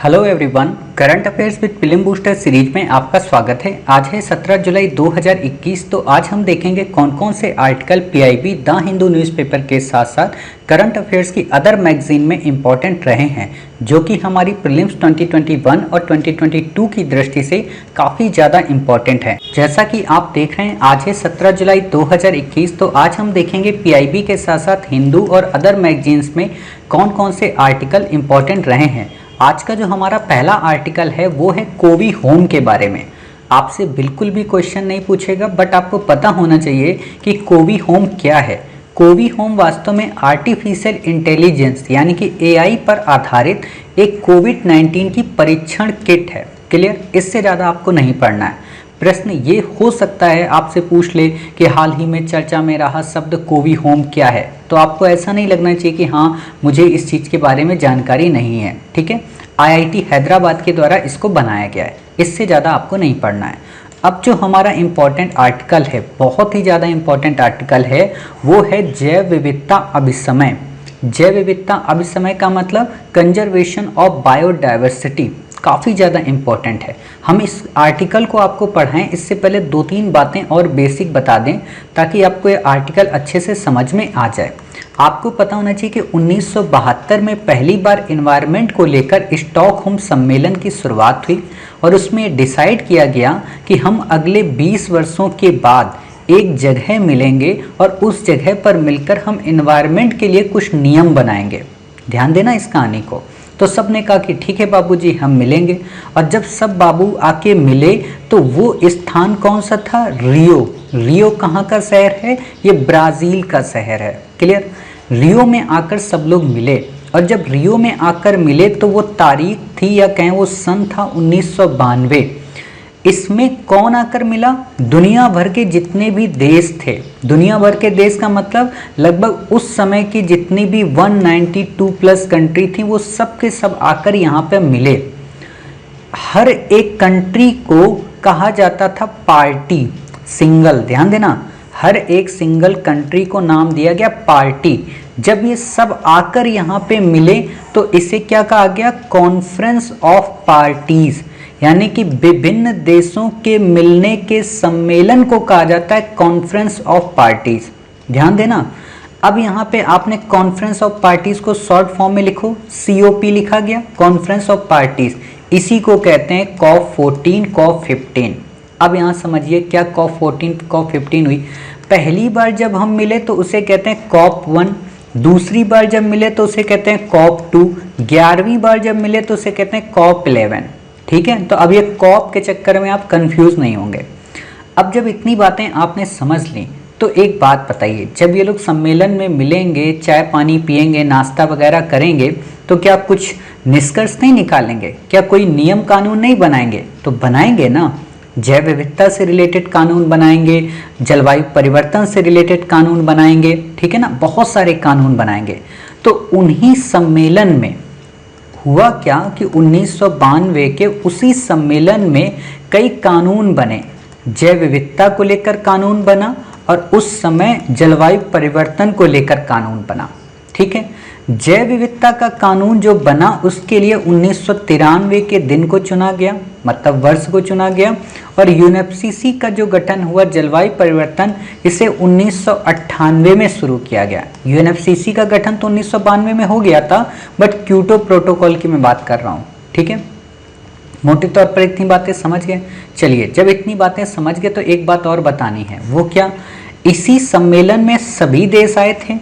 Hello everyone, current affairs with film booster series में आपका स्वागत है। आज है 17 जुलाई 2021। तो आज हम देखेंगे कौन कौन से article PIB the Hindu newspaper के साथ साथ करंट अफेयर्स की अदर मैगजीन में इंपॉर्टेंट रहे हैं, जो कि हमारी प्रीलिम्स 2021 और 2022 की दृष्टि से काफ़ी ज़्यादा इंपॉर्टेंट है। जैसा कि आप देख रहे हैं, आज है 17 जुलाई 2021। तो आज हम देखेंगे पीआईबी के साथ साथ हिंदू और अदर मैगजीन्स में कौन कौन से आर्टिकल इंपॉर्टेंट रहे हैं। आज का जो हमारा पहला आर्टिकल है वो है कोवी होम के बारे में। आपसे बिल्कुल भी क्वेश्चन नहीं पूछेगा, बट आपको पता होना चाहिए कि कोवी होम क्या है। कोवी होम वास्तव में आर्टिफिशियल इंटेलिजेंस यानी कि एआई पर आधारित एक कोविड-19 की परीक्षण किट है। क्लियर? इससे ज़्यादा आपको नहीं पढ़ना है। प्रश्न ये हो सकता है आपसे पूछ ले कि हाल ही में चर्चा में रहा शब्द कोवी होम क्या है, तो आपको ऐसा नहीं लगना चाहिए कि हाँ मुझे इस चीज़ के बारे में जानकारी नहीं है। ठीक है, आईआईटी हैदराबाद के द्वारा इसको बनाया गया है, इससे ज़्यादा आपको नहीं पढ़ना है। अब जो हमारा इम्पॉर्टेंट आर्टिकल है, बहुत ही ज़्यादा इम्पॉर्टेंट आर्टिकल है, वो है जैव विविधता अभिसमय। जैव विविधता अभिसमय का मतलब कंजर्वेशन ऑफ बायोडाइवर्सिटी, काफ़ी ज़्यादा इम्पॉर्टेंट है। हम इस आर्टिकल को आपको पढ़ाएं इससे पहले 2-3 बातें और बेसिक बता दें ताकि आपको ये आर्टिकल अच्छे से समझ में आ जाए। आपको पता होना चाहिए कि 1972 में पहली बार इन्वायरमेंट को लेकर स्टॉकहोम सम्मेलन की शुरुआत हुई और उसमें डिसाइड किया गया कि हम अगले 20 वर्षों के बाद एक जगह मिलेंगे और उस जगह पर मिलकर हम इन्वायरमेंट के लिए कुछ नियम बनाएंगे। ध्यान देना इस कहानी को। तो सब ने कहा कि ठीक है बाबूजी, हम मिलेंगे। और जब सब बाबू आके मिले तो वो स्थान कौन सा था? रियो। रियो कहाँ का शहर है? ये ब्राज़ील का शहर है। क्लियर? रियो में आकर सब लोग मिले और जब रियो में आकर मिले तो वो तारीख थी या कहें वो सन था 1992। इसमें कौन आकर मिला? दुनिया भर के जितने भी देश थे। दुनिया भर के देश का मतलब लगभग उस समय की जितनी भी 192 प्लस कंट्री थी वो सब के सब आकर यहाँ पे मिले। हर एक कंट्री को कहा जाता था पार्टी, सिंगल। ध्यान देना, हर एक सिंगल कंट्री को नाम दिया गया पार्टी। जब ये सब आकर यहाँ पे मिले तो इसे क्या कहा गया? कॉन्फ्रेंस ऑफ पार्टीज, यानी कि विभिन्न देशों के मिलने के सम्मेलन को कहा जाता है कॉन्फ्रेंस ऑफ पार्टीज। ध्यान देना, अब यहाँ पे आपने कॉन्फ्रेंस ऑफ पार्टीज को शॉर्ट फॉर्म में लिखो, COP लिखा गया, कॉन्फ्रेंस ऑफ पार्टीज। इसी को कहते हैं COP14, COP15। अब यहाँ समझिए क्या COP14, COP15 हुई। पहली बार जब हम मिले तो उसे कहते हैं COP1, दूसरी बार जब मिले तो उसे कहते हैं COP2, 11वीं बार जब मिले तो उसे कहते हैं COP11। ठीक है, तो अब ये कॉप के चक्कर में आप कंफ्यूज नहीं होंगे। अब जब इतनी बातें आपने समझ ली तो एक बात बताइए, जब ये लोग सम्मेलन में मिलेंगे, चाय पानी पिएंगे, नाश्ता वगैरह करेंगे, तो क्या कुछ निष्कर्ष नहीं निकालेंगे? क्या कोई नियम कानून नहीं बनाएंगे? तो बनाएंगे ना। जैव विविधता से रिलेटेड कानून बनाएंगे, जलवायु परिवर्तन से रिलेटेड कानून बनाएंगे, ठीक है ना, बहुत सारे कानून बनाएंगे। तो उन्हीं सम्मेलन में हुआ क्या कि 1992 के उसी सम्मेलन में कई कानून बने। जैव विविधता को लेकर कानून बना और उस समय जलवायु परिवर्तन को लेकर कानून बना। ठीक है, जैव विविधता का कानून जो बना उसके लिए 1993 के दिन को चुना गया, मतलब वर्ष को चुना गया। और यूएनएफसीसी का जो गठन हुआ जलवायु परिवर्तन, इसे 1998 में शुरू किया गया। यूएनएफसीसी का गठन तो 1992 में हो गया था, बट क्योटो प्रोटोकॉल की मैं बात कर रहा हूँ। ठीक है, मोटे तौर पर इतनी बातें समझ गए। चलिए, जब इतनी बातें समझ गए तो एक बात और बतानी है। वो क्या? इसी सम्मेलन में सभी देश आए थे,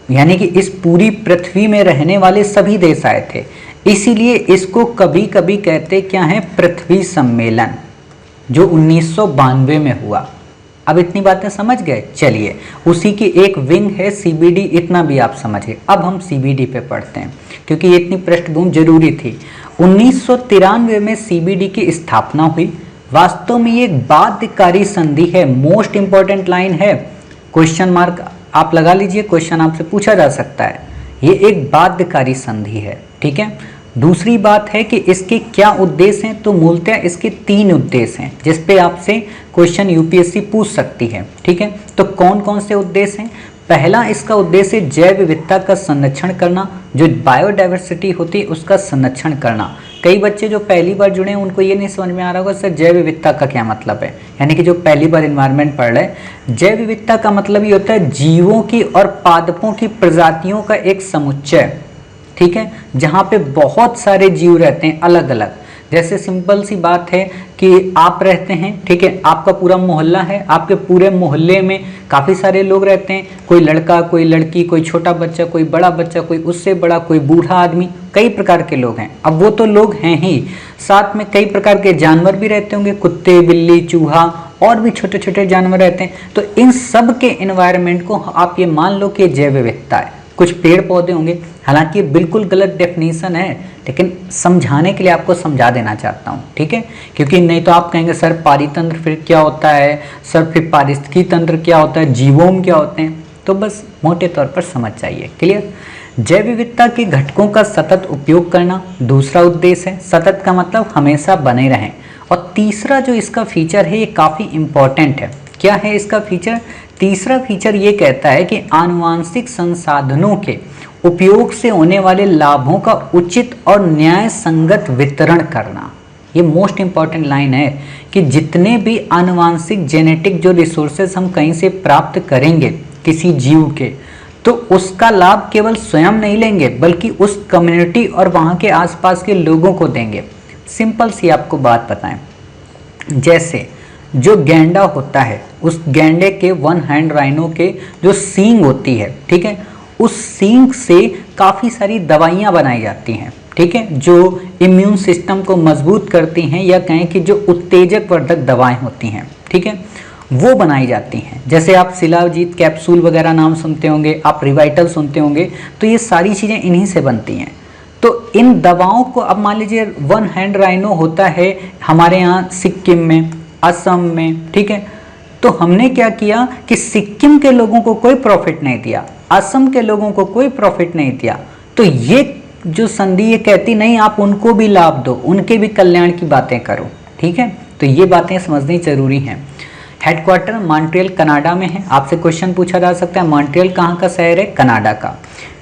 यानी कि इस पूरी पृथ्वी में रहने वाले सभी देश आए थे। इसीलिए इसको कभी कभी कहते क्या है? पृथ्वी सम्मेलन, जो 1992 में हुआ। अब इतनी बातें समझ गए। चलिए, उसी की एक विंग है CBD, इतना भी आप समझ गए। अब हम CBD पे पढ़ते हैं क्योंकि ये इतनी पृष्ठभूमि जरूरी थी। 1993 में CBD की स्थापना हुई। वास्तव में ये एक बाध्यकारी संधि है। मोस्ट इंपॉर्टेंट लाइन है, क्वेश्चन मार्क आप लगा लीजिए, क्वेश्चन आपसे पूछा जा सकता है। ये एक बाध्यकारी संधि है। ठीक है, दूसरी बात है कि इसके क्या उद्देश्य हैं, तो मूलतः इसके 3 उद्देश्य हैं जिस पे आपसे क्वेश्चन यूपीएससी पूछ सकती है। ठीक है, तो कौन कौन से उद्देश्य हैं? पहला इसका उद्देश्य जैव विविधता का संरक्षण करना, जो बायोडाइवर्सिटी होती है उसका संरक्षण करना। कई बच्चे जो पहली बार जुड़े हैं उनको ये नहीं समझ में आ रहा होगा सर जैव विविधता का क्या मतलब है, यानी कि जो पहली बार एनवायरनमेंट पढ़ रहे हैं, जैव विविधता का मतलब ये होता है जीवों की और पादपों की प्रजातियों का एक समुच्चय, ठीक है, जहाँ पे बहुत सारे जीव रहते हैं अलग अलग। जैसे सिंपल सी बात है कि आप रहते हैं, ठीक है, आपका पूरा मोहल्ला है, आपके पूरे मोहल्ले में काफ़ी सारे लोग रहते हैं, कोई लड़का, कोई लड़की, कोई छोटा बच्चा, कोई बड़ा बच्चा, कोई उससे बड़ा, कोई बूढ़ा आदमी, कई प्रकार के लोग हैं। अब वो तो लोग हैं ही, साथ में कई प्रकार के जानवर भी रहते होंगे, कुत्ते, बिल्ली, चूहा और भी छोटे छोटे जानवर रहते हैं। तो इन सब के एनवायरनमेंट को आप ये मान लो कि जैव विविधता है। कुछ पेड़ पौधे होंगे, हालांकि ये बिल्कुल गलत डेफिनेशन है, लेकिन समझाने के लिए आपको समझा देना चाहता हूँ, ठीक है, क्योंकि नहीं तो आप कहेंगे सर पारितंत्र फिर क्या होता है, सर फिर पारिस्थितिकी तंत्र क्या होता है, जीवोम क्या होते हैं, तो बस मोटे तौर पर समझ जाइए। क्लियर। जैव विविधता के घटकों का सतत उपयोग करना दूसरा उद्देश्य है। सतत का मतलब हमेशा बने रहें। और तीसरा जो इसका फीचर है ये काफ़ी इम्पॉर्टेंट है। क्या है इसका फीचर? तीसरा फीचर ये कहता है कि आनुवांशिक संसाधनों के उपयोग से होने वाले लाभों का उचित और न्याय संगत वितरण करना। ये मोस्ट इंपॉर्टेंट लाइन है कि जितने भी आनुवांशिक जेनेटिक जो रिसोर्सेज हम कहीं से प्राप्त करेंगे किसी जीव के, तो उसका लाभ केवल स्वयं नहीं लेंगे बल्कि उस कम्युनिटी और वहाँ के आसपास के लोगों को देंगे। सिंपल सी आपको बात बताएं, जैसे जो गैंडा होता है, उस गैंडे के वन हैंड राइनो के जो सींग होती है, ठीक है, उस सींग से काफ़ी सारी दवाइयाँ बनाई जाती हैं, ठीक है, जो इम्यून सिस्टम को मजबूत करती हैं, या कहें कि जो उत्तेजक वर्धक दवाएं होती हैं, ठीक है, वो बनाई जाती हैं। जैसे आप शिलाजीत कैप्सूल वगैरह नाम सुनते होंगे, आप रिवाइटल सुनते होंगे, तो ये सारी चीज़ें इन्हीं से बनती हैं। तो इन दवाओं को अब मान लीजिए वन हैंड राइनो होता है हमारे यहाँ सिक्किम में, असम में, ठीक है, तो हमने क्या किया कि सिक्किम के लोगों को कोई प्रॉफिट नहीं दिया, असम के लोगों को कोई प्रॉफिट नहीं दिया। तो ये जो संधि ये कहती नहीं आप उनको भी लाभ दो, उनके भी कल्याण की बातें करो, ठीक है, तो ये बातें समझनी जरूरी हैं। हेडक्वार्टर मॉन्ट्रियल कनाडा में है। आपसे क्वेश्चन पूछा जा सकता है मॉन्ट्रियल कहाँ का शहर है? कनाडा का।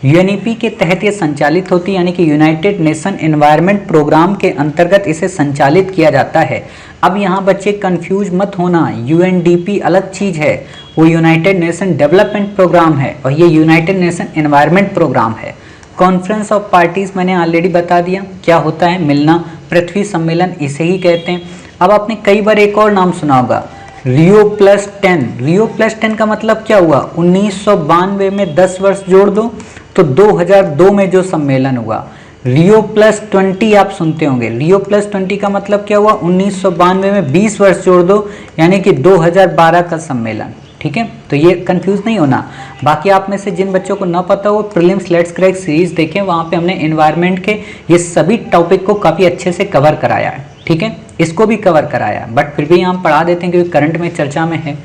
यूएनईपी के तहत ये संचालित होती है, यानी कि यूनाइटेड नेशन एनवायरनमेंट प्रोग्राम के अंतर्गत इसे संचालित किया जाता है। अब यहाँ बच्चे कंफ्यूज मत होना, यूएनडीपी अलग चीज़ है, वो यूनाइटेड नेशन डेवलपमेंट प्रोग्राम है और ये यूनाइटेड नेशन एनवायरनमेंट प्रोग्राम है। कॉन्फ्रेंस ऑफ पार्टीज मैंने ऑलरेडी बता दिया क्या होता है, मिलना, पृथ्वी सम्मेलन इसे ही कहते हैं। अब आपने कई बार एक और नाम सुना होगा, रियो प्लस 10। रियो प्लस 10 का मतलब क्या हुआ? 1992 में 10 वर्ष जोड़ दो तो 2002 में जो सम्मेलन हुआ। रियो प्लस 20 आप सुनते होंगे, रियो प्लस 20 का मतलब क्या हुआ? 1992 में 20 वर्ष जोड़ दो यानी कि 2012 का सम्मेलन, ठीक है। तो ये कंफ्यूज नहीं होना। बाकी आप में से जिन बच्चों को ना पता हो प्रीलिम्स लेट्स क्रैक सीरीज देखें, वहाँ पे हमने एनवायरनमेंट के ये सभी टॉपिक को काफ़ी अच्छे से कवर कराया है, ठीक है, इसको भी कवर कराया, बट फिर भी हम पढ़ा देते हैं क्योंकि करंट में चर्चा में है।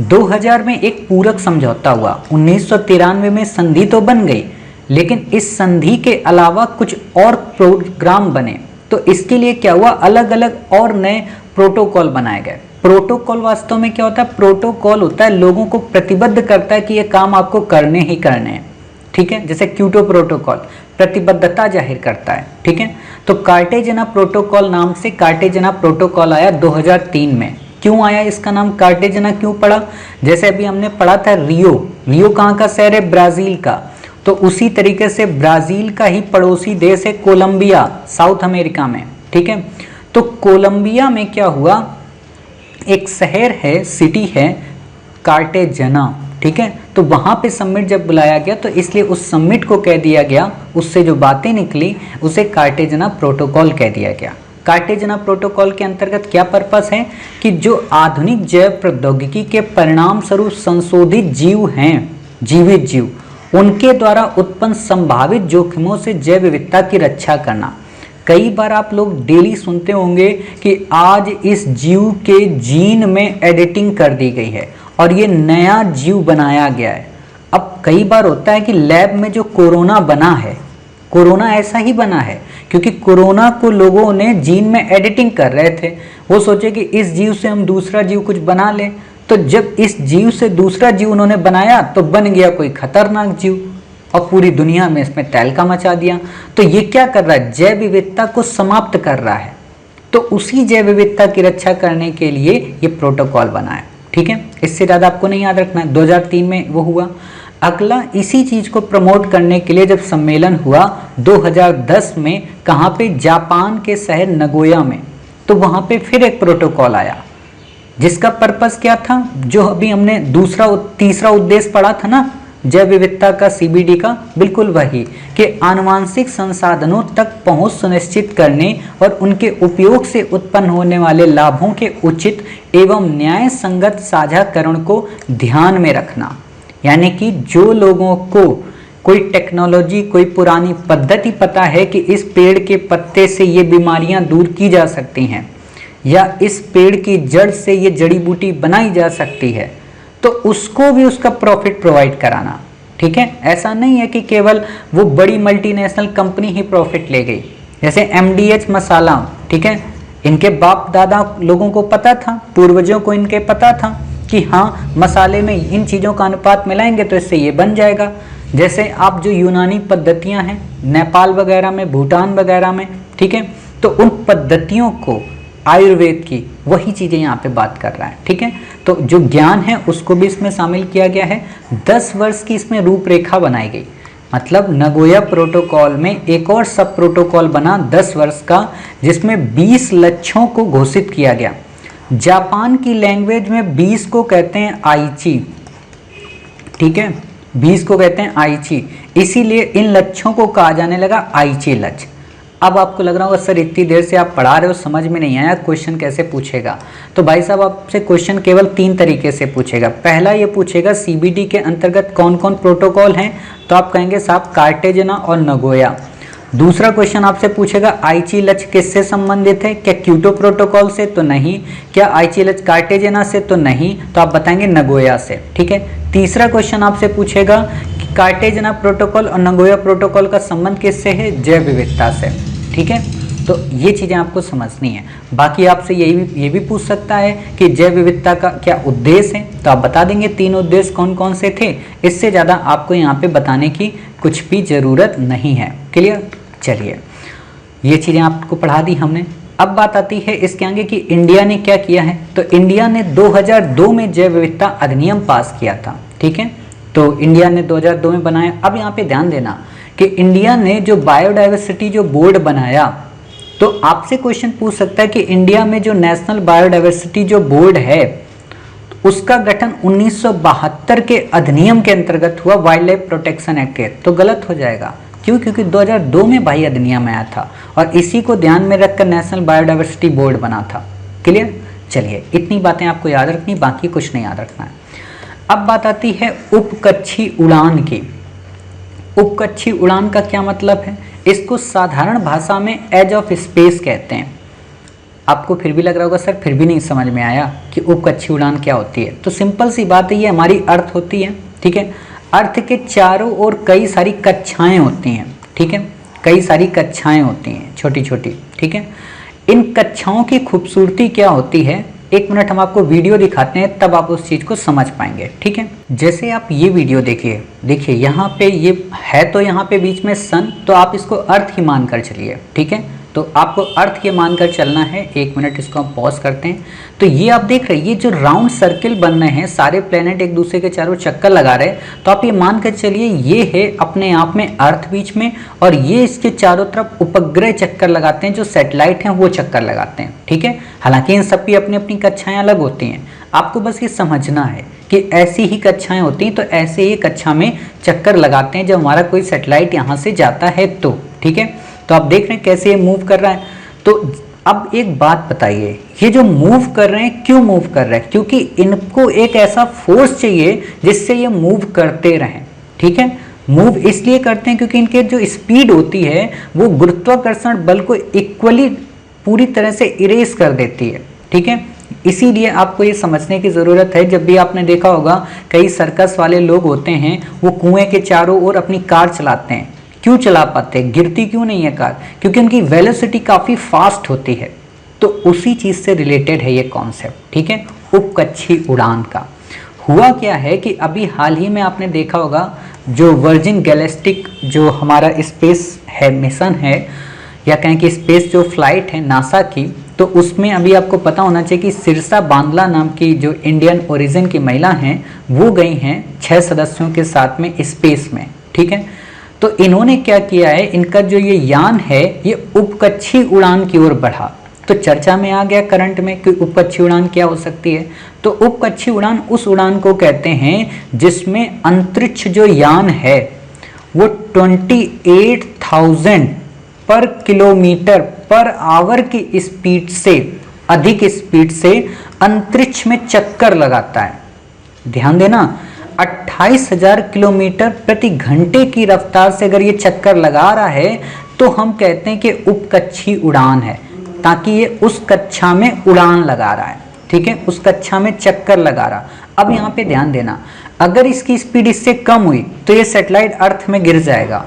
2000 में एक पूरक समझौता हुआ, 1993 में संधि तो बन गई, लेकिन इस संधि के अलावा कुछ और प्रोग्राम बने। तो इसके लिए क्या हुआ, अलग अलग और नए प्रोटोकॉल बनाए गए। प्रोटोकॉल वास्तव में क्या होता है? प्रोटोकॉल होता है लोगों को प्रतिबद्ध करता है कि ये काम आपको करने ही करने हैं, ठीक है। जैसे क्योटो प्रोटोकॉल प्रतिबद्धता जाहिर करता है, ठीक है। तो कार्टेजना प्रोटोकॉल नाम से कार्टेजना प्रोटोकॉल आया 2003 में। क्यों आया इसका नाम कार्टेजना, क्यों पड़ा? जैसे अभी हमने पढ़ा था रियो, रियो कहाँ का शहर है? ब्राजील का। तो उसी तरीके से ब्राजील का ही पड़ोसी देश है कोलंबिया, साउथ अमेरिका में, ठीक है। तो कोलंबिया में क्या हुआ, एक शहर है, सिटी है कार्टेजना, ठीक है। तो वहाँ पे समिट जब बुलाया गया तो इसलिए उस समिट को कह दिया गया, उससे जो बातें निकली उसे कार्टेजना प्रोटोकॉल कह दिया गया। कार्टेजना प्रोटोकॉल के अंतर्गत क्या पर्पस है कि जो आधुनिक जैव प्रौद्योगिकी के परिणाम स्वरूप संशोधित जीव हैं, जीवित जीव, उनके द्वारा उत्पन्न संभावित जोखिमों से जैव विविधता की रक्षा करना। कई बार आप लोग डेली सुनते होंगे कि आज इस जीव के जीन में एडिटिंग कर दी गई है और ये नया जीव बनाया गया है। अब कई बार होता है कि लैब में जो कोरोना बना है, कोरोना ऐसा ही बना है क्योंकि कोरोना को लोगों ने जीन में एडिटिंग कर रहे थे। वो सोचे कि इस जीव से हम दूसरा जीव कुछ बना लें, तो जब इस जीव से दूसरा जीव उन्होंने बनाया तो बन गया कोई खतरनाक जीव और पूरी दुनिया में इसमें तहलका मचा दिया। तो ये क्या कर रहा है, जैव विविधता को समाप्त कर रहा है। तो उसी जैव विविधता की रक्षा करने के लिए ये प्रोटोकॉल बना है, ठीक है। इससे ज़्यादा आपको नहीं याद रखना है। 2003 में वो हुआ। अगला इसी चीज़ को प्रमोट करने के लिए जब सम्मेलन हुआ 2010 में, कहाँ पे, जापान के शहर नगोया में, तो वहाँ पे फिर एक प्रोटोकॉल आया जिसका पर्पस क्या था, जो अभी हमने तीसरा उद्देश्य पढ़ा था ना जैव विविधता का, CBD का, बिल्कुल वही, कि आनुवांशिक संसाधनों तक पहुंच सुनिश्चित करने और उनके उपयोग से उत्पन्न होने वाले लाभों के उचित एवं न्याय संगत साझाकरण को ध्यान में रखना। यानी कि जो लोगों को कोई टेक्नोलॉजी, कोई पुरानी पद्धति पता है कि इस पेड़ के पत्ते से ये बीमारियां दूर की जा सकती हैं या इस पेड़ की जड़ से ये जड़ी बूटी बनाई जा सकती है, तो उसको भी उसका प्रॉफिट प्रोवाइड कराना, ठीक है। ऐसा नहीं है कि केवल वो बड़ी मल्टीनेशनल कंपनी ही प्रॉफिट ले गई। जैसे MDH मसाला, ठीक है, इनके बाप दादा लोगों को पता था, पूर्वजों को इनके पता था कि हाँ मसाले में इन चीज़ों का अनुपात मिलाएंगे तो इससे ये बन जाएगा। जैसे आप जो यूनानी पद्धतियाँ हैं नेपाल वगैरह में, भूटान वगैरह में, ठीक है, तो उन पद्धतियों को, आयुर्वेद की वही चीज़ें यहाँ पे बात कर रहा है, ठीक है। तो जो ज्ञान है उसको भी इसमें शामिल किया गया है। 10 वर्ष की इसमें रूपरेखा बनाई गई। मतलब नगोया प्रोटोकॉल में एक और सब प्रोटोकॉल बना 10 वर्ष का, जिसमें 20 लक्ष्यों को घोषित किया गया। जापान की लैंग्वेज में 20 को कहते हैं आइची, ठीक है, 20 को कहते हैं आइची, इसीलिए इन लक्ष्यों को कहा जाने लगा आइची लक्ष्य। अब आपको लग रहा होगा सर इतनी देर से आप पढ़ा रहे हो, समझ में नहीं आया, क्वेश्चन कैसे पूछेगा। तो भाई साहब आपसे क्वेश्चन केवल 3 तरीके से पूछेगा। पहला ये पूछेगा CBD के अंतर्गत कौन कौन प्रोटोकॉल हैं, तो आप कहेंगे साहब कार्टेजना और नगोया। दूसरा क्वेश्चन आपसे पूछेगा आइची लक्ष्य किससे संबंधित है, क्या क्योटो प्रोटोकॉल से, तो नहीं। क्या आइची लक्ष्य कार्टेजना से, तो नहीं, तो आप बताएंगे नगोया से, ठीक है। तीसरा क्वेश्चन आपसे पूछेगा कि कार्टेजना प्रोटोकॉल और नगोया प्रोटोकॉल का संबंध किससे है, जैव विविधता से, ठीक है। तो ये चीज़ें आपको समझनी है। बाकी आपसे ये भी पूछ सकता है कि जैव विविधता का क्या उद्देश्य है, तो आप बता देंगे 3 उद्देश्य कौन कौन से थे। इससे ज़्यादा आपको यहाँ पे बताने की कुछ भी ज़रूरत नहीं है। क्लियर। चलिए ये चीज़ें आपको पढ़ा दी हमने। अब बात आती है इसके आगे कि इंडिया ने क्या किया है। तो इंडिया ने 2002 में जैव विविधता अधिनियम पास किया था, ठीक है। तो इंडिया ने 2002 में बनाया। अब यहाँ पे ध्यान देना कि इंडिया ने जो बायोडाइवर्सिटी जो बोर्ड बनाया, तो आपसे क्वेश्चन पूछ सकता है कि इंडिया में जो नेशनल बायोडाइवर्सिटी जो बोर्ड है उसका गठन 1972 के अधिनियम के अंतर्गत हुआ, वाइल्ड लाइफ प्रोटेक्शन एक्ट के। तो गलत हो जाएगा, क्यों, क्योंकि 2002 में भाई अधिनियम आया था और इसी को ध्यान में रखकर नेशनल बायोडाइवर्सिटी बोर्ड बना था। क्लियर। चलिए इतनी बातें आपको याद रखनी, बाकी कुछ नहीं याद रखना है। अब बात आती है उपकच्छी उड़ान की। उपकच्छी उड़ान का क्या मतलब है, इसको साधारण भाषा में एज ऑफ स्पेस कहते हैं। आपको फिर भी लग रहा होगा सर फिर भी नहीं समझ में आया कि उपकच्छी उड़ान क्या होती है। तो सिंपल सी बात है, ये हमारी अर्थ होती है, ठीक है। अर्थ के चारों ओर कई सारी कक्षाएं होती हैं, ठीक है, कई सारी कक्षाएं होती हैं छोटी छोटी, ठीक है। इन कक्षाओं की खूबसूरती क्या होती है, 1 मिनट हम आपको वीडियो दिखाते हैं तब आप उस चीज़ को समझ पाएंगे, ठीक है। जैसे आप ये वीडियो देखिए यहाँ पे ये है, तो यहाँ पे बीच में सन, तो आप इसको अर्थ ही मान कर चलिए, ठीक है। तो आपको अर्थ ये मानकर चलना है। 1 मिनट इसको हम पॉज करते हैं। तो ये आप देख रहे हैं, ये जो राउंड सर्किल बन रहे हैं, सारे प्लेनेट एक दूसरे के चारों चक्कर लगा रहे हैं, तो आप ये मान कर चलिए ये है अपने आप में अर्थ बीच में, और ये इसके चारों तरफ उपग्रह चक्कर लगाते हैं, जो सैटेलाइट हैं वो चक्कर लगाते हैं, ठीक है। हालांकि इन सब की अपनी अपनी कक्षाएं अलग होती हैं, आपको बस ये समझना है कि ऐसी ही कक्षाएं होती हैं। तो ऐसे ही कक्षा में चक्कर लगाते हैं जब हमारा कोई सैटेलाइट यहाँ से जाता है तो, ठीक है। तो आप देख रहे हैं कैसे ये मूव कर रहा है। तो अब एक बात बताइए, ये जो मूव कर रहे हैं क्यों मूव कर रहे हैं, क्योंकि इनको एक ऐसा फोर्स चाहिए जिससे ये मूव करते रहें, ठीक है। मूव इसलिए करते हैं क्योंकि इनके जो स्पीड होती है वो गुरुत्वाकर्षण बल को इक्वली पूरी तरह से इरेज कर देती है, ठीक है। इसीलिए आपको ये समझने की ज़रूरत है, जब भी आपने देखा होगा कई सर्कस वाले लोग होते हैं वो कुएं के चारों ओर अपनी कार चलाते हैं। क्यों चला पाते हैं, गिरती क्यों नहीं है कार, क्योंकि उनकी वेलोसिटी काफ़ी फास्ट होती है। तो उसी चीज़ से रिलेटेड है ये कॉन्सेप्ट, ठीक है। उपकक्षीय उड़ान का। हुआ क्या है कि अभी हाल ही में आपने देखा होगा जो वर्जिन गैलेक्टिक जो हमारा स्पेस है मिशन है, या कहें कि स्पेस जो फ्लाइट है नासा की, तो उसमें अभी आपको पता होना चाहिए कि सिरसा बांदला नाम की जो इंडियन ओरिजिन की महिला हैं वो गई हैं 6 सदस्यों के साथ में स्पेस में। ठीक है, तो इन्होंने क्या किया है, इनका जो ये यान है ये उपकक्षीय उड़ान की ओर बढ़ा। तो चर्चा में आ गया करंट में कि उपकक्षीय उड़ान क्या हो सकती है। तो उपकक्षीय उड़ान उस उड़ान को कहते हैं जिसमें अंतरिक्ष जो यान है वो 28,000 पर किलोमीटर पर आवर की स्पीड से, अधिक स्पीड से अंतरिक्ष में चक्कर लगाता है। ध्यान देना, 28,000 किलोमीटर प्रति घंटे की रफ्तार से अगर ये चक्कर लगा रहा है तो हम कहते हैं कि उपकक्षीय उड़ान है, ताकि ये उस कक्षा में उड़ान लगा रहा है। ठीक है, उस कक्षा में चक्कर लगा रहा। अब यहाँ पे ध्यान देना, अगर इसकी स्पीड इससे कम हुई तो ये सैटेलाइट अर्थ में गिर जाएगा।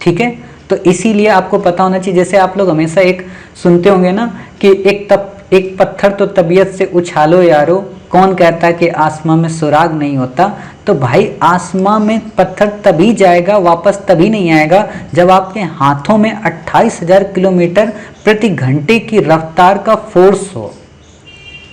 ठीक है, तो इसीलिए आपको पता होना चाहिए, जैसे आप लोग हमेशा एक सुनते होंगे ना कि एक पत्थर तो तबीयत से उछालो यारो, कौन कहता है कि आसमां में सुराग नहीं होता। तो भाई आसमां में पत्थर तभी जाएगा, वापस तभी नहीं आएगा जब आपके हाथों में 28,000 किलोमीटर प्रति घंटे की रफ्तार का फोर्स हो।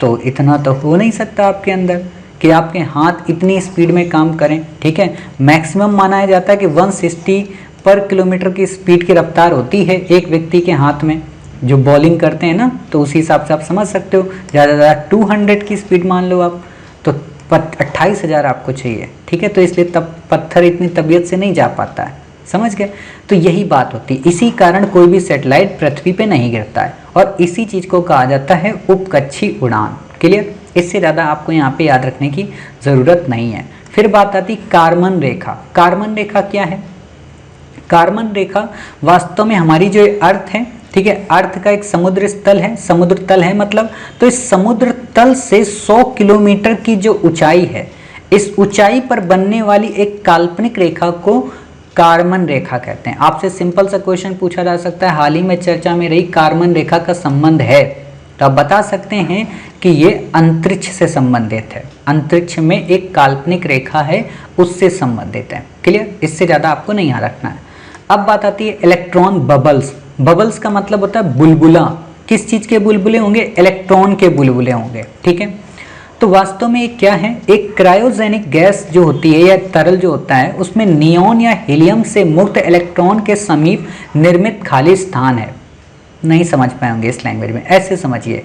तो इतना तो हो नहीं सकता आपके अंदर कि आपके हाथ इतनी स्पीड में काम करें। ठीक है, मैक्सिमम माना जाता है कि 160 पर किलोमीटर की स्पीड की रफ्तार होती है एक व्यक्ति के हाथ में जो बॉलिंग करते हैं ना, तो उसी हिसाब से आप समझ सकते हो। ज़्यादा से ज़्यादा 200 की स्पीड मान लो आप, तो 28,000 आपको चाहिए। ठीक है, तो इसलिए तब पत्थर इतनी तबीयत से नहीं जा पाता है, समझ गए। तो यही बात होती है, इसी कारण कोई भी सैटेलाइट पृथ्वी पे नहीं गिरता है, और इसी चीज़ को कहा जाता है उपकक्षीय उड़ान। क्लियर, इससे ज़्यादा आपको यहाँ पे याद रखने की ज़रूरत नहीं है। फिर बात आती कारमन रेखा। कारमन रेखा क्या है? कारमन रेखा वास्तव में हमारी जो अर्थ है, ठीक है, अर्थ का एक समुद्र स्थल है, समुद्र तल है मतलब, तो इस समुद्र तल से 100 किलोमीटर की जो ऊंचाई है, इस ऊंचाई पर बनने वाली एक काल्पनिक रेखा को कारमन रेखा कहते हैं। आपसे सिंपल सा क्वेश्चन पूछा जा सकता है, हाल ही में चर्चा में रही कारमन रेखा का संबंध है, तो आप बता सकते हैं कि ये अंतरिक्ष से संबंधित है, अंतरिक्ष में एक काल्पनिक रेखा है उससे संबंधित है। क्लियर, इससे ज़्यादा आपको नहीं याद रखना है। अब बात आती है इलेक्ट्रॉन बबल्स। बबल्स का मतलब होता है बुलबुला। किस चीज़ के बुलबुले होंगे? इलेक्ट्रॉन के बुलबुले होंगे। ठीक है, तो वास्तव में ये क्या है? एक क्रायोजेनिक गैस जो होती है या तरल जो होता है उसमें नियॉन या हीलियम से मुक्त इलेक्ट्रॉन के समीप निर्मित खाली स्थान है। नहीं समझ पाएंगे इस लैंग्वेज में, ऐसे समझिए।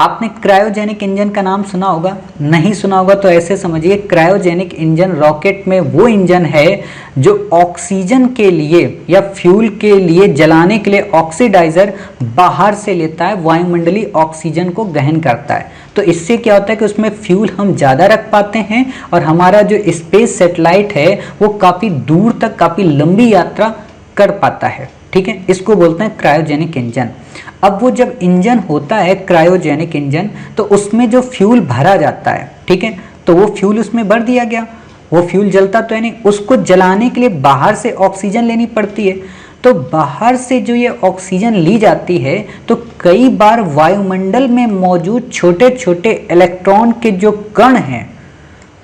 आपने क्रायोजेनिक इंजन का नाम सुना होगा, नहीं सुना होगा तो ऐसे समझिए, क्रायोजेनिक इंजन रॉकेट में वो इंजन है जो ऑक्सीजन के लिए या फ्यूल के लिए जलाने के लिए ऑक्सीडाइजर बाहर से लेता है, वायुमंडलीय ऑक्सीजन को गहन करता है। तो इससे क्या होता है कि उसमें फ्यूल हम ज़्यादा रख पाते हैं और हमारा जो स्पेस सैटेलाइट है वो काफ़ी दूर तक, काफ़ी लंबी यात्रा कर पाता है। ठीक है, इसको बोलते हैं क्रायोजेनिक इंजन। अब वो जब इंजन होता है क्रायोजेनिक इंजन, तो उसमें जो फ्यूल भरा जाता है, ठीक है, तो वो फ्यूल उसमें भर दिया गया, वो फ्यूल जलता तो है नहीं, उसको जलाने के लिए बाहर से ऑक्सीजन लेनी पड़ती है। तो बाहर से जो ये ऑक्सीजन ली जाती है तो कई बार वायुमंडल में मौजूद छोटे छोटे इलेक्ट्रॉन के जो कण हैं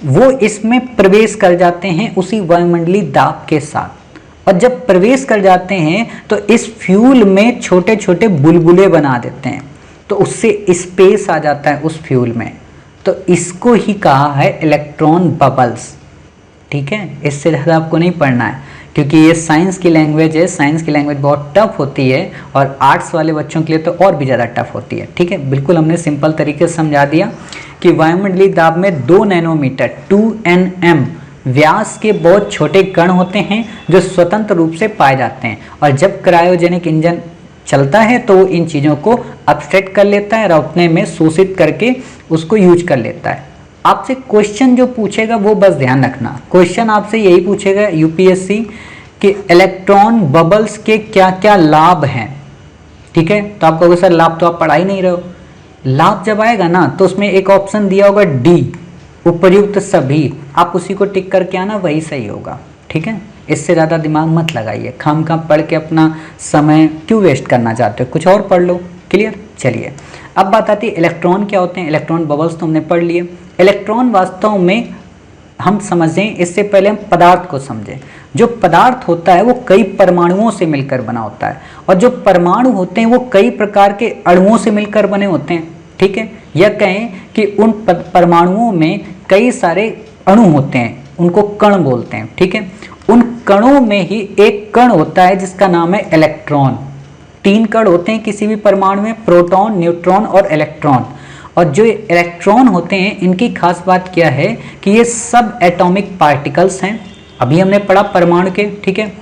वो इसमें प्रवेश कर जाते हैं उसी वायुमंडलीय दाब के साथ, और जब प्रवेश कर जाते हैं तो इस फ्यूल में छोटे छोटे बुलबुले बना देते हैं, तो उससे स्पेस आ जाता है उस फ्यूल में। तो इसको ही कहा है इलेक्ट्रॉन बबल्स। ठीक है, इससे ज़्यादा आपको नहीं पढ़ना है क्योंकि ये साइंस की लैंग्वेज है, साइंस की लैंग्वेज बहुत टफ होती है और आर्ट्स वाले बच्चों के लिए तो और भी ज़्यादा टफ होती है। ठीक है, बिल्कुल हमने सिंपल तरीके से समझा दिया कि वायुमंडलीय दाब में 2 नैनोमीटर 2 nm व्यास के बहुत छोटे कण होते हैं जो स्वतंत्र रूप से पाए जाते हैं, और जब क्रायोजेनिक इंजन चलता है तो वो इन चीज़ों को अब्स्ट्रैक्ट कर लेता है और अपने में शोषित करके उसको यूज कर लेता है। आपसे क्वेश्चन जो पूछेगा वो बस ध्यान रखना, क्वेश्चन आपसे यही पूछेगा यूपीएससी कि इलेक्ट्रॉन बबल्स के क्या क्या लाभ हैं। ठीक है, तो आप कहोगे सर लाभ तो आप पढ़ा ही नहीं रहे हो। लाभ जब आएगा ना तो उसमें एक ऑप्शन दिया होगा डी, उपर्युक्त सभी, आप उसी को टिक करके आना, वही सही होगा। ठीक है, इससे ज़्यादा दिमाग मत लगाइए, खाम पढ़ के अपना समय क्यों वेस्ट करना चाहते हो, कुछ और पढ़ लो। क्लियर। चलिए अब बात आती है इलेक्ट्रॉन क्या होते हैं। इलेक्ट्रॉन बबल्स तो हमने पढ़ लिए। इलेक्ट्रॉन वास्तव में हम समझें, इससे पहले हम पदार्थ को समझें। जो पदार्थ होता है वो कई परमाणुओं से मिलकर बना होता है, और जो परमाणु होते हैं वो कई प्रकार के अणुओं से मिलकर बने होते हैं। ठीक है, या कहें कि उन परमाणुओं में कई सारे अणु होते हैं, उनको कण बोलते हैं। ठीक है, उन कणों में ही एक कण होता है जिसका नाम है इलेक्ट्रॉन। 3 कण होते हैं किसी भी परमाणु में, प्रोटॉन, न्यूट्रॉन और इलेक्ट्रॉन। और जो इलेक्ट्रॉन होते हैं इनकी खास बात क्या है कि ये सब एटॉमिक पार्टिकल्स हैं। अभी हमने पढ़ा परमाणु के, ठीक है,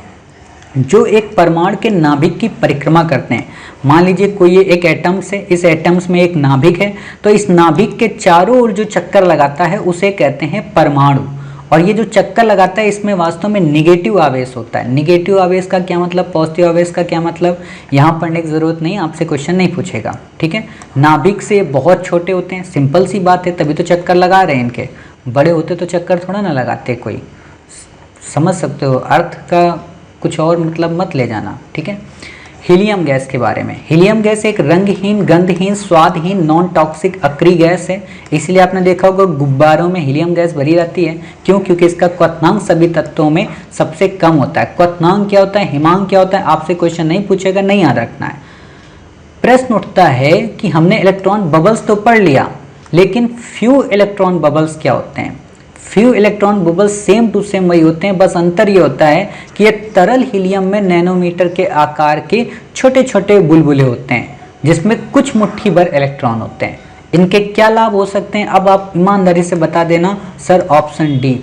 जो एक परमाणु के नाभिक की परिक्रमा करते हैं। मान लीजिए कोई एक एटम्स है, इस एटम्स में एक नाभिक है, तो इस नाभिक के चारों ओर जो चक्कर लगाता है उसे कहते हैं परमाणु। और ये जो चक्कर लगाता है इसमें वास्तव में निगेटिव आवेश होता है। निगेटिव आवेश का क्या मतलब, पॉजिटिव आवेश का क्या मतलब, यहाँ पढ़ने की जरूरत नहीं, आपसे क्वेश्चन नहीं पूछेगा। ठीक है, नाभिक से बहुत छोटे होते हैं, सिंपल सी बात है, तभी तो चक्कर लगा रहे हैं इनके। बड़े होते तो चक्कर थोड़ा ना लगाते कोई, समझ सकते हो, अर्थ का कुछ और मतलब मत ले जाना। ठीक है, हीलियम गैस के बारे में। हीलियम गैस एक रंगहीन, गंधहीन, स्वादहीन, नॉन टॉक्सिक अक्रिय गैस है। इसलिए आपने देखा होगा गुब्बारों में हीलियम गैस भरी रहती है। क्यों? क्योंकि इसका क्वथनांक सभी तत्वों में सबसे कम होता है। क्वथनांक क्या होता है, हिमांक क्या होता है, आपसे क्वेश्चन नहीं पूछेगा, नहीं याद रखना है। प्रश्न उठता है कि हमने इलेक्ट्रॉन बबल्स तो पढ़ लिया, लेकिन फ्यू इलेक्ट्रॉन बबल्स क्या होते हैं। Few electron bubbles same to same वही होते हैं, बस अंतर ये होता है कि ये तरल हीलियम में नैनोमीटर के आकार के छोटे छोटे बुलबुले होते हैं, जिसमें कुछ मुट्ठी भर इलेक्ट्रॉन होते हैं। इनके क्या लाभ हो सकते हैं, अब आप ईमानदारी से बता देना सर, ऑप्शन डी।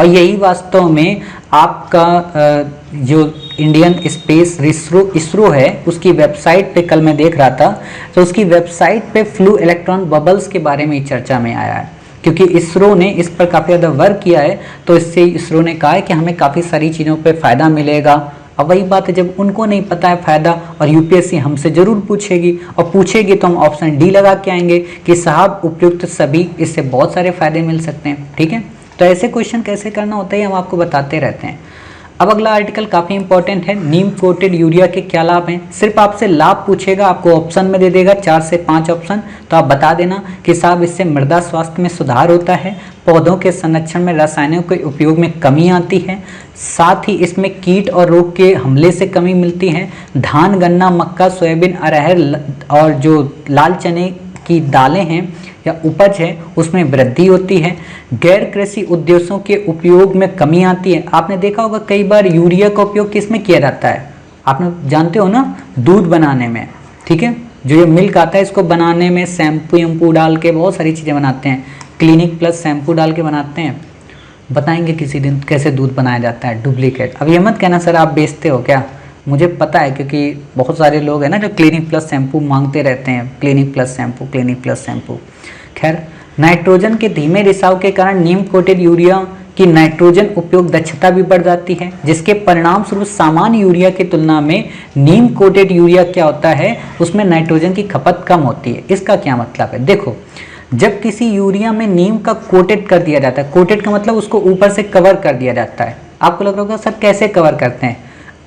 और यही वास्तव में आपका जो इंडियन स्पेस इसरो है उसकी वेबसाइट पे, कल मैं देख रहा था तो उसकी वेबसाइट पे फ्लू इलेक्ट्रॉन बबल्स के बारे में चर्चा में आया है। क्योंकि इसरो ने इस पर काफ़ी ज़्यादा वर्क किया है, तो इससे इसरो ने कहा है कि हमें काफ़ी सारी चीज़ों पे फ़ायदा मिलेगा। अब वही बात है, जब उनको नहीं पता है फ़ायदा और यूपीएससी हमसे ज़रूर पूछेगी, और पूछेगी तो हम ऑप्शन डी लगा के आएंगे कि साहब उपयुक्त सभी, इससे बहुत सारे फ़ायदे मिल सकते हैं। ठीक है, तो ऐसे क्वेश्चन कैसे करना होता है हम आपको बताते रहते हैं। अब अगला आर्टिकल काफ़ी इंपॉर्टेंट है, नीम कोटेड यूरिया के क्या लाभ हैं। सिर्फ आपसे लाभ पूछेगा, आपको ऑप्शन में दे देगा 4 से 5 ऑप्शन, तो आप बता देना कि साहब इससे मृदा स्वास्थ्य में सुधार होता है, पौधों के संरक्षण में रसायनों के उपयोग में कमी आती है, साथ ही इसमें कीट और रोग के हमले से कमी मिलती है, धान, गन्ना, मक्का, सोयाबीन, अरहर और जो लाल चने की दालें हैं या उपज है उसमें वृद्धि होती है, गैर कृषि उद्देश्यों के उपयोग में कमी आती है। आपने देखा होगा कई बार यूरिया का उपयोग किस में किया जाता है, आपने जानते हो ना, दूध बनाने में। ठीक है, जो ये मिल्क आता है इसको बनाने में शैम्पू डाल के बहुत सारी चीज़ें बनाते हैं, क्लिनिक प्लस शैम्पू डाल के बनाते हैं। बताएंगे किसी दिन कैसे दूध बनाया जाता है डुप्लीकेट। अब ये मत कहना सर आप बेचते हो क्या, मुझे पता है, क्योंकि बहुत सारे लोग हैं ना जो क्लिनिक प्लस शैम्पू मांगते रहते हैं, clinic plus shampoo, clinic plus shampoo. खैर, नाइट्रोजन के धीमे रिसाव के कारण नीम कोटेड यूरिया की नाइट्रोजन उपयोग दक्षता भी बढ़ जाती है, जिसके परिणाम स्वरूप सामान्य यूरिया की तुलना में नीम कोटेड यूरिया क्या होता है, उसमें नाइट्रोजन की खपत कम होती है। इसका क्या मतलब है, देखो, जब किसी यूरिया में नीम का कोटेड कर दिया जाता है, कोटेड का मतलब उसको ऊपर से कवर कर दिया जाता है। आपको लग रहा होगा सर कैसे कवर करते हैं,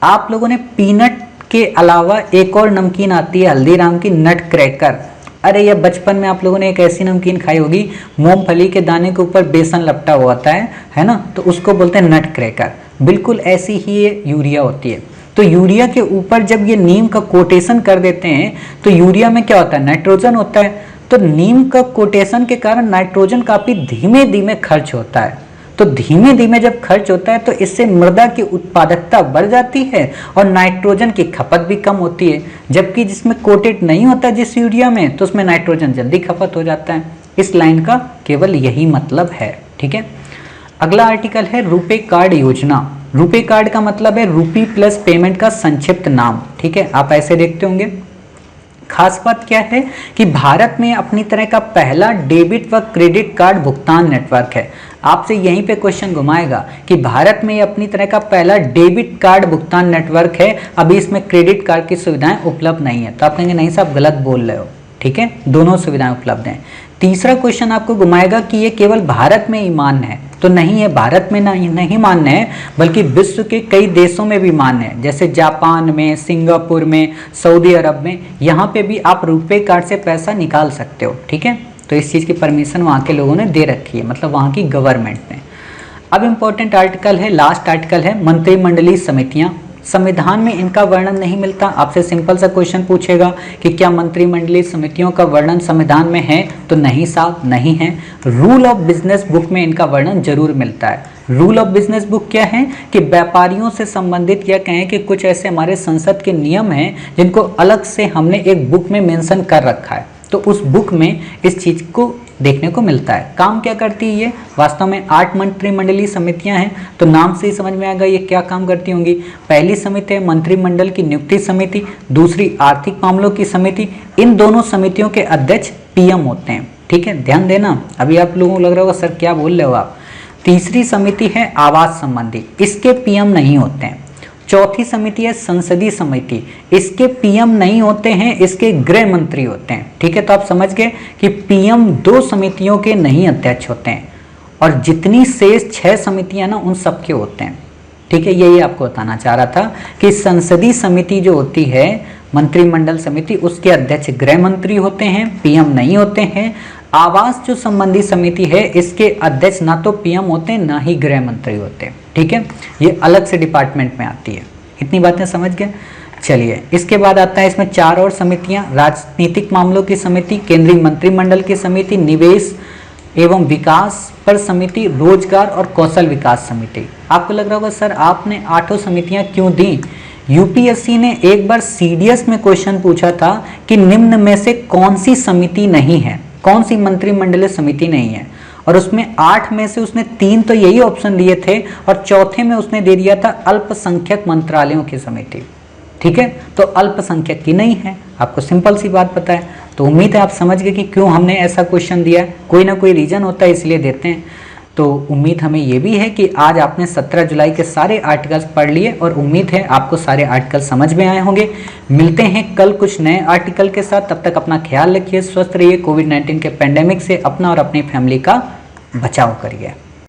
आप लोगों ने पीनट के अलावा एक और नमकीन आती है हल्दीराम की, नट क्रैकर। अरे ये बचपन में आप लोगों ने एक ऐसी नमकीन खाई होगी, मूंगफली के दाने के ऊपर बेसन लपटा हुआ होता है ना, तो उसको बोलते हैं नट क्रैकर। बिल्कुल ऐसी ही ये यूरिया होती है। तो यूरिया के ऊपर जब ये नीम का कोटेशन कर देते हैं तो यूरिया में क्या होता है, नाइट्रोजन होता है। तो नीम का कोटेशन के कारण नाइट्रोजन काफ़ी धीमे धीमे खर्च होता है। तो धीमे धीमे जब खर्च होता है तो इससे मृदा की उत्पादकता बढ़ जाती है और नाइट्रोजन की खपत भी कम होती है। जबकि जिसमें कोटेड नहीं होता जिस यूरिया में, तो उसमें नाइट्रोजन जल्दी खपत हो जाता है। इस लाइन का केवल यही मतलब है। ठीक है, अगला आर्टिकल है रुपे कार्ड योजना। रुपे कार्ड का मतलब है रूपी प्लस पेमेंट का संक्षिप्त नाम। ठीक है, आप ऐसे देखते होंगे। खास बात क्या है कि भारत में अपनी तरह का पहला डेबिट व क्रेडिट कार्ड भुगतान नेटवर्क है। आपसे यहीं पे क्वेश्चन घुमाएगा कि भारत में अपनी तरह का पहला डेबिट कार्ड भुगतान नेटवर्क है, अभी इसमें क्रेडिट कार्ड की सुविधाएं उपलब्ध नहीं है। तो आप कहेंगे नहीं साहब गलत बोल रहे हो। ठीक है, दोनों सुविधाएं उपलब्ध हैं। तीसरा क्वेश्चन आपको घुमाएगा कि ये केवल भारत में ही मान्य है। तो नहीं है, भारत में नहीं मान्य है, बल्कि विश्व के कई देशों में भी मान्य है, जैसे जापान में, सिंगापुर में, सऊदी अरब में, यहाँ पे भी आप रुपे कार्ड से पैसा निकाल सकते हो। ठीक है, तो इस चीज़ की परमिशन वहाँ के लोगों ने दे रखी है, मतलब वहाँ की गवर्नमेंट ने। अब इम्पोर्टेंट आर्टिकल है, लास्ट आर्टिकल है मंत्रिमंडलीय समितियाँ। संविधान में इनका वर्णन नहीं मिलता। आपसे सिंपल सा क्वेश्चन पूछेगा कि क्या मंत्रिमंडलीय समितियों का वर्णन संविधान में है, तो नहीं साहब, नहीं है। रूल ऑफ बिजनेस बुक में इनका वर्णन जरूर मिलता है। रूल ऑफ बिजनेस बुक क्या है कि व्यापारियों से संबंधित, या कहें कि कुछ ऐसे हमारे संसद के नियम हैं जिनको अलग से हमने एक बुक में मेंशन कर रखा है, तो उस बुक में इस चीज़ को देखने को मिलता है। काम क्या करती है ये? वास्तव में 8 मंत्रिमंडलीय समितियां हैं, तो नाम से ही समझ में आएगा ये क्या काम करती होंगी। पहली समिति है मंत्रिमंडल की नियुक्ति समिति, दूसरी आर्थिक मामलों की समिति। इन दोनों समितियों के अध्यक्ष पीएम होते हैं। ठीक है, ध्यान देना। अभी आप लोगों को लग रहा होगा सर क्या बोल रहे हो आप। तीसरी समिति है आवास संबंधी, इसके पीएम नहीं होते हैं। चौथी समिति है संसदीय समिति, इसके पीएम नहीं होते हैं, इसके गृह मंत्री होते हैं। ठीक है, तो आप समझ गए कि पीएम 2 समितियों के नहीं अध्यक्ष होते हैं, और जितनी शेष 6 समितियां ना उन सबके होते हैं। ठीक है, यही आपको बताना चाह रहा था कि संसदीय समिति जो होती है, मंत्रिमंडल समिति, उसके अध्यक्ष गृह मंत्री होते हैं, पीएम नहीं होते हैं। आवास जो संबंधी समिति है, इसके अध्यक्ष ना तो पीएम होते हैं ना ही गृह मंत्री होते हैं। ठीक है, ये अलग से डिपार्टमेंट में आती है। इतनी बातें समझ गए। चलिए, इसके बाद आता है इसमें 4 और समितियां। राजनीतिक मामलों की समिति, केंद्रीय मंत्रिमंडल की समिति, निवेश एवं विकास पर समिति, रोजगार और कौशल विकास समिति। आपको लग रहा होगा सर आपने 8 समितियां क्यों दी। यूपीएससी ने एक बार सीडीएस में क्वेश्चन पूछा था कि निम्न में से कौन सी समिति नहीं है, कौन सी मंत्रिमंडलीय समिति नहीं है, और उसमें 8 में से उसने 3 तो यही ऑप्शन दिए थे, और चौथे में उसने दे दिया था अल्पसंख्यक मंत्रालयों की समिति। ठीक है, तो अल्पसंख्यक की नहीं है। आपको सिंपल सी बात पता है। तो उम्मीद है आप समझ गए कि क्यों हमने ऐसा क्वेश्चन दिया है। कोई ना कोई रीजन होता है, इसलिए देते हैं। तो उम्मीद हमें ये भी है कि आज आपने 17 जुलाई के सारे आर्टिकल्स पढ़ लिए, और उम्मीद है आपको सारे आर्टिकल समझ में आए होंगे। मिलते हैं कल कुछ नए आर्टिकल के साथ। तब तक अपना ख्याल रखिए, स्वस्थ रहिए, कोविड-19 के पेंडेमिक से अपना और अपनी फैमिली का बचाव करिए।